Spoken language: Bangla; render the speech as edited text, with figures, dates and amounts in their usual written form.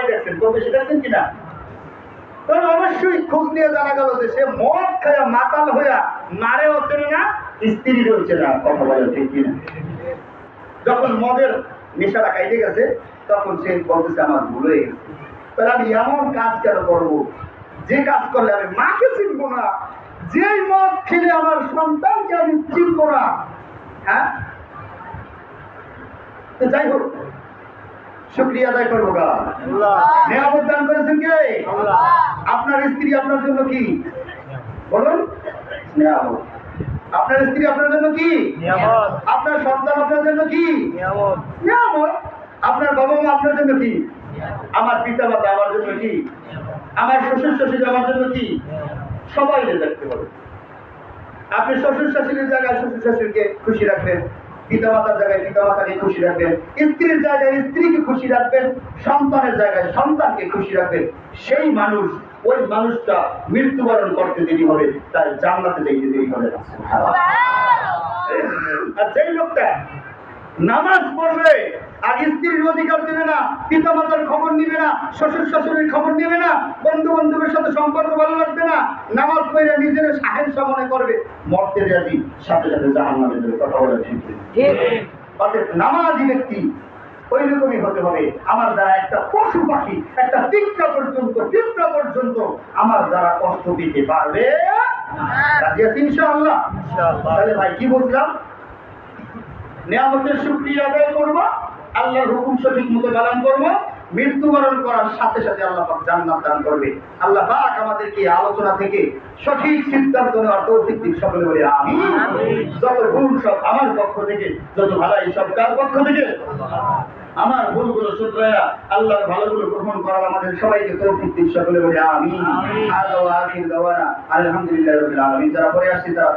দেখছেন, কম বেশি দেখছেন কিনা? তখন অবশ্যই খোঁজ নিয়ে জানা গেল যে সে মদ খায়া মাতাল হইয়া মারেও চেনে না, স্ত্রী রয়েছে না। কথা বলে ঠিক কিনা? যখন মদের নেশাটা কাইটে গেছে তখন সে বলতেছে আমার ভুল হয়ে গেছে, তাহলে আমি এমন কাজ কেন করবো যে কাজ করলে আমি মাকে চিনবো না, যেই মদ খেলে আমার সন্তানকে আমি চিনবো না। হ্যাঁ, যাই হোক, শুকরিয়া আদায় করবো গা। নিয়ামত দান করেছেন কে? আপনার স্ত্রী আপনার জন্য কি বলুন? নিয়ামত। আপনার স্ত্রী আপনার জন্য কি? নিয়ামত। আপনার সন্তান আপনার জন্য কি? নিয়ামত। নিয়ামত। আপনার বাবা মা আপনার জন্য কি? আমার পিতা মাতা আমার জন্য কি? আমার শ্বশুর শাশুড়ি আমার জন্য কি? সবাই দেখতে হবে। আপনি শ্বশুর শাশুড়ির জায়গায় শ্বশুর শাশুড়িকে খুশি রাখবেন, পিতা মাতার জায়গায় পিতা মাতাকে খুশি রাখবেন, স্ত্রীর জায়গায় স্ত্রীকে খুশি রাখবেন, সন্তানের জায়গায় সন্তানকে খুশি রাখবেন। সেই মানুষ, ওই মানুষটা মৃত্যুবরণ করতে দেরি হবে, তাই জান্নাতে যেতে দেরি হবে না। আর যেই লোকটা নামাজ পড়বে আর স্ত্রীর অধিকার দেবে না, পিতা মাতার খবর নিবে না, শ্বশুর শাশুড়ির খবর নিবে না, বন্ধু বান্ধবের সাথে সম্পর্ক ভালো রাখবে না, নামাজ পড়ে নিজের সাহেব মনে করবে, মরতে রাজি, সাথে সাথে জাহান্নামে যাবে। কথা বলে ঠিক? অতএব নামাজি ব্যক্তি ওই রকমই হতে হবে। আমার দ্বারা একটা পশু পাখি, একটা পিঁপড়া পর্যন্ত আমার দ্বারা কষ্ট দিতে পারবে রাজি আছি ইনশাআল্লাহ। তাহলে ভাই কি বুঝলাম? নিয়ামতের শুকরিয়া আদায় করবো, আল্লাহর হুকুম সঠিক মতো পালন করবো, মৃত্যুবরণ করার সাথে সাথে আল্লাহ পাক জান্নাত দান করবে। আল্লাহ পাক আমাদেরকে আলোচনা থেকে সঠিক সিদ্ধান্ত নেওয়ার তৌফিক দিন। সকলে বলে আমিন। যত ভুল সব আমার পক্ষ থেকে, যত ভালাই সব কার পক্ষ থেকে। আমার ভুলগুলো শুধরায়া আল্লাহর ভালোগুলো গ্রহণ করার আমাদের সবাইকে তৌফিক দিন। সকলে বলে আমিন। আল্লাহ আখির দাওয়ানা আলহামদুলিল্লাহি রাব্বিল আলামিন। যারা পরে আসছি তারা